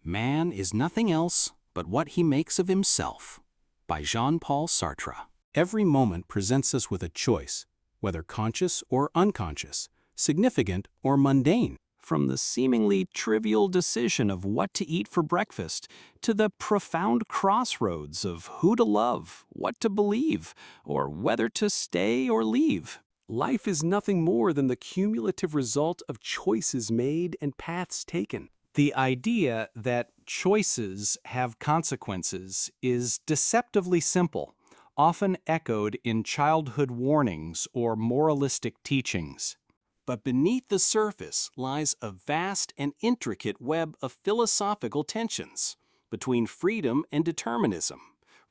Man is nothing else but what he makes of himself, by Jean-Paul Sartre. Every moment presents us with a choice, whether conscious or unconscious, significant or mundane. From the seemingly trivial decision of what to eat for breakfast to the profound crossroads of who to love, what to believe, or whether to stay or leave. Life is nothing more than the cumulative result of choices made and paths taken. The idea that choices have consequences is deceptively simple, often echoed in childhood warnings or moralistic teachings. But beneath the surface lies a vast and intricate web of philosophical tensions between freedom and determinism,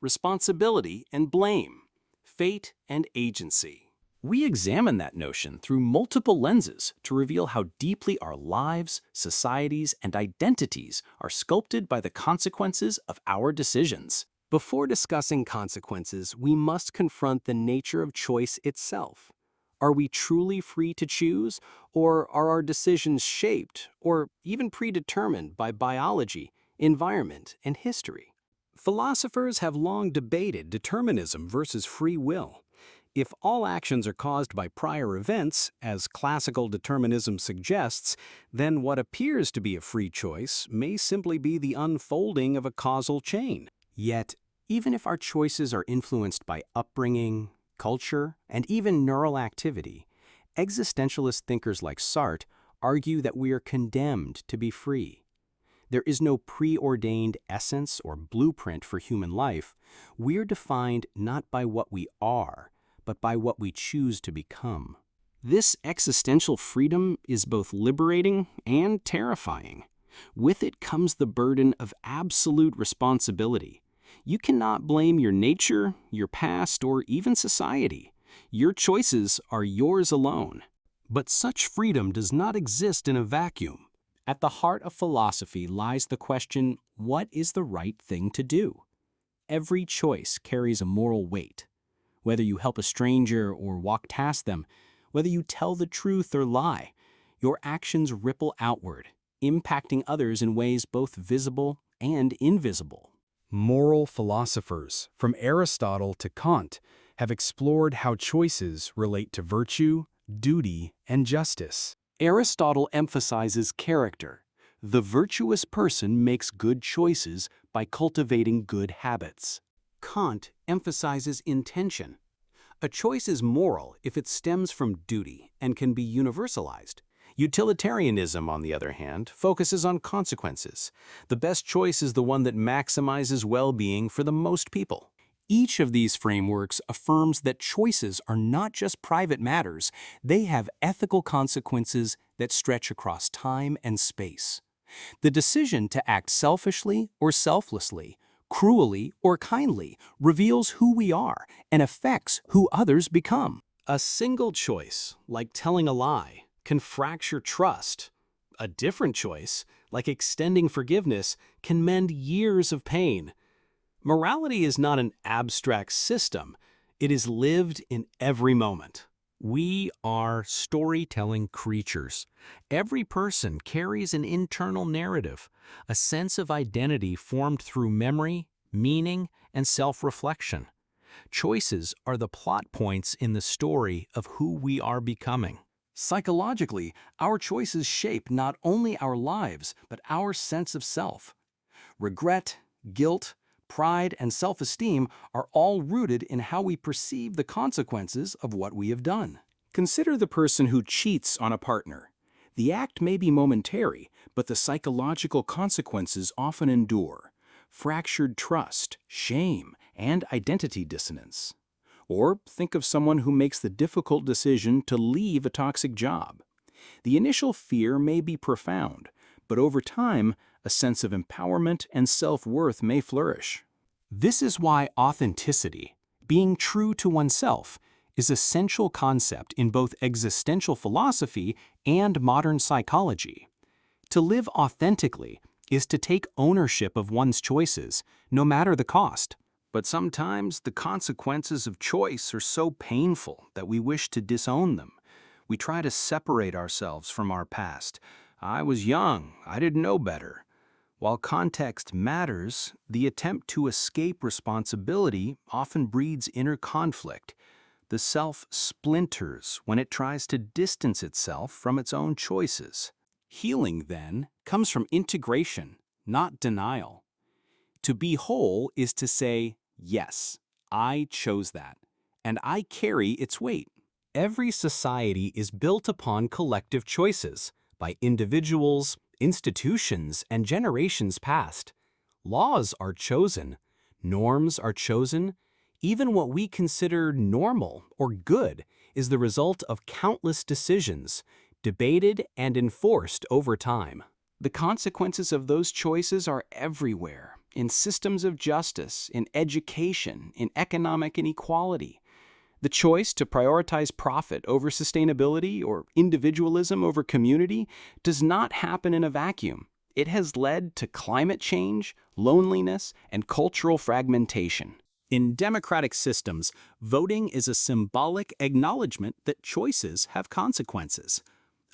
responsibility and blame, fate and agency. We examine that notion through multiple lenses to reveal how deeply our lives, societies, and identities are sculpted by the consequences of our decisions. Before discussing consequences, we must confront the nature of choice itself. Are we truly free to choose, or are our decisions shaped or even predetermined by biology, environment, and history? Philosophers have long debated determinism versus free will. If all actions are caused by prior events, as classical determinism suggests, then what appears to be a free choice may simply be the unfolding of a causal chain. Yet, even if our choices are influenced by upbringing, culture, and even neural activity, existentialist thinkers like Sartre argue that we are condemned to be free. There is no preordained essence or blueprint for human life. We are defined not by what we are, but by what we choose to become. This existential freedom is both liberating and terrifying. With it comes the burden of absolute responsibility. You cannot blame your nature, your past, or even society. Your choices are yours alone. But such freedom does not exist in a vacuum. At the heart of philosophy lies the question, what is the right thing to do? Every choice carries a moral weight. Whether you help a stranger or walk past them, whether you tell the truth or lie, your actions ripple outward, impacting others in ways both visible and invisible. Moral philosophers, from Aristotle to Kant, have explored how choices relate to virtue, duty, and justice. Aristotle emphasizes character. The virtuous person makes good choices by cultivating good habits. Kant emphasizes intention. A choice is moral if it stems from duty and can be universalized. Utilitarianism, on the other hand, focuses on consequences. The best choice is the one that maximizes well-being for the most people. Each of these frameworks affirms that choices are not just private matters, they have ethical consequences that stretch across time and space. The decision to act selfishly or selflessly, cruelly or kindly, reveals who we are and affects who others become. A single choice, like telling a lie, can fracture trust. A different choice, like extending forgiveness, can mend years of pain. Morality is not an abstract system. It is lived in every moment. We are storytelling creatures. Every person carries an internal narrative, a sense of identity formed through memory, meaning, and self-reflection. Choices are the plot points in the story of who we are becoming. Psychologically, our choices shape not only our lives, but our sense of self. Regret, guilt, pride, and self-esteem are all rooted in how we perceive the consequences of what we have done. Consider the person who cheats on a partner. The act may be momentary, but the psychological consequences often endure. Fractured trust, shame, and identity dissonance. Or think of someone who makes the difficult decision to leave a toxic job. The initial fear may be profound, but over time, a sense of empowerment and self-worth may flourish. This is why authenticity, being true to oneself, is an essential concept in both existential philosophy and modern psychology. To live authentically is to take ownership of one's choices, no matter the cost. But sometimes the consequences of choice are so painful that we wish to disown them. We try to separate ourselves from our past. I was young, I didn't know better. While context matters, the attempt to escape responsibility often breeds inner conflict. The self splinters when it tries to distance itself from its own choices. Healing, then, comes from integration, not denial. To be whole is to say, yes, I chose that, and I carry its weight. Every society is built upon collective choices by individuals, institutions, and generations past. Laws are chosen, norms are chosen. Even what we consider normal or good is the result of countless decisions, debated and enforced over time. The consequences of those choices are everywhere, in systems of justice, in education, in economic inequality. The choice to prioritize profit over sustainability or individualism over community does not happen in a vacuum. It has led to climate change, loneliness, and cultural fragmentation. In democratic systems, voting is a symbolic acknowledgement that choices have consequences.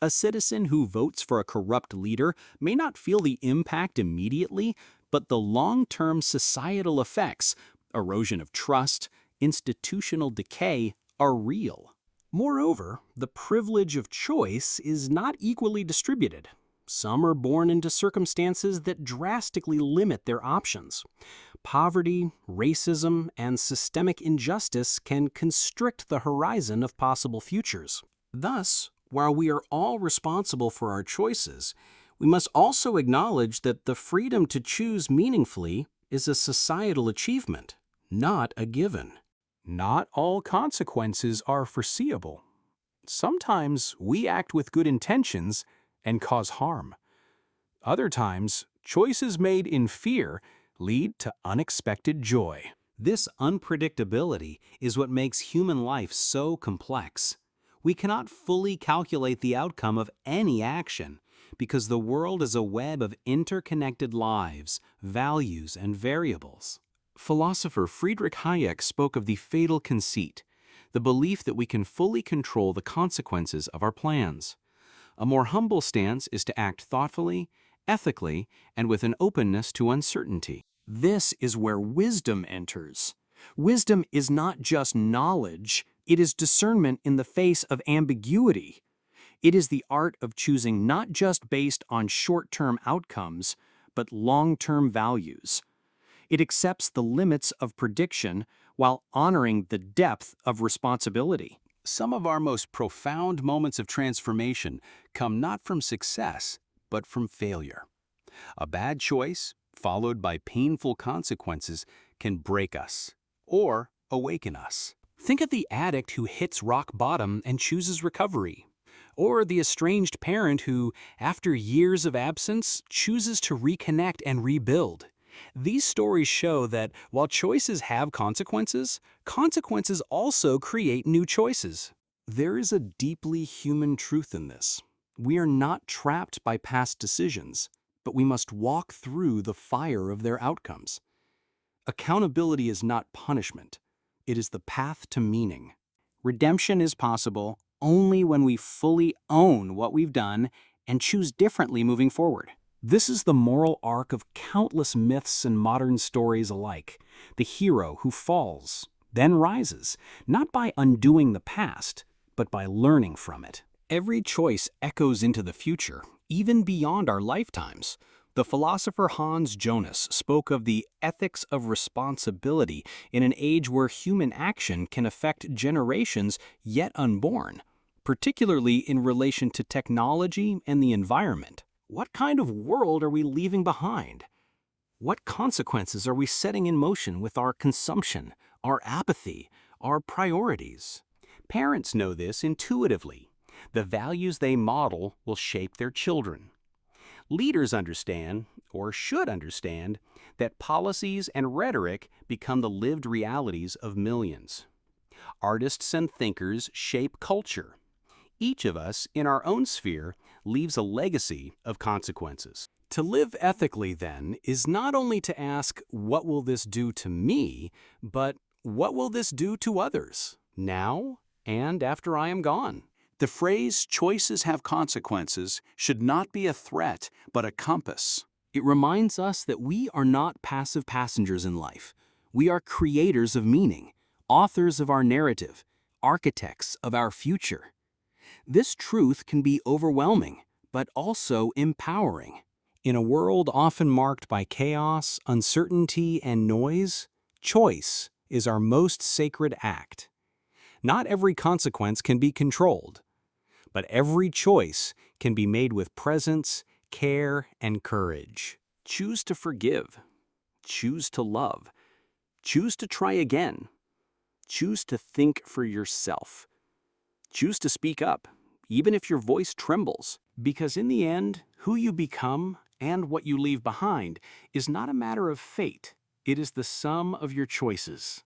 A citizen who votes for a corrupt leader may not feel the impact immediately, but the long-term societal effects, erosion of trust, institutional decay, are real. Moreover, the privilege of choice is not equally distributed. Some are born into circumstances that drastically limit their options. Poverty, racism, and systemic injustice can constrict the horizon of possible futures. Thus, while we are all responsible for our choices, we must also acknowledge that the freedom to choose meaningfully is a societal achievement, not a given. Not all consequences are foreseeable. Sometimes we act with good intentions and cause harm. Other times, choices made in fear lead to unexpected joy. This unpredictability is what makes human life so complex. We cannot fully calculate the outcome of any action because the world is a web of interconnected lives, values, and variables. Philosopher Friedrich Hayek spoke of the fatal conceit, the belief that we can fully control the consequences of our plans. A more humble stance is to act thoughtfully, ethically, and with an openness to uncertainty. This is where wisdom enters. Wisdom is not just knowledge, it is discernment in the face of ambiguity. It is the art of choosing not just based on short-term outcomes, but long-term values. It accepts the limits of prediction while honoring the depth of responsibility. Some of our most profound moments of transformation come not from success, but from failure. A bad choice, followed by painful consequences, can break us or awaken us. Think of the addict who hits rock bottom and chooses recovery, or the estranged parent who, after years of absence, chooses to reconnect and rebuild. These stories show that while choices have consequences, consequences also create new choices. There is a deeply human truth in this. We are not trapped by past decisions, but we must walk through the fire of their outcomes. Accountability is not punishment. It is the path to meaning. Redemption is possible only when we fully own what we've done and choose differently moving forward. This is the moral arc of countless myths and modern stories alike. The hero who falls, then rises, not by undoing the past, but by learning from it. Every choice echoes into the future, even beyond our lifetimes. The philosopher Hans Jonas spoke of the ethics of responsibility in an age where human action can affect generations yet unborn, particularly in relation to technology and the environment. What kind of world are we leaving behind? What consequences are we setting in motion with our consumption, our apathy, our priorities? Parents know this intuitively. The values they model will shape their children. Leaders understand, or should understand, that policies and rhetoric become the lived realities of millions. Artists and thinkers shape culture. Each of us, in our own sphere, leaves a legacy of consequences. To live ethically, then, is not only to ask, what will this do to me, but what will this do to others, now and after I am gone? The phrase, choices have consequences, should not be a threat, but a compass. It reminds us that we are not passive passengers in life. We are creators of meaning, authors of our narrative, architects of our future. This truth can be overwhelming, but also empowering. In a world often marked by chaos, uncertainty, and noise, choice is our most sacred act. Not every consequence can be controlled, but every choice can be made with presence, care, and courage. Choose to forgive. Choose to love. Choose to try again. Choose to think for yourself. Choose to speak up, even if your voice trembles. Because in the end, who you become and what you leave behind is not a matter of fate. It is the sum of your choices.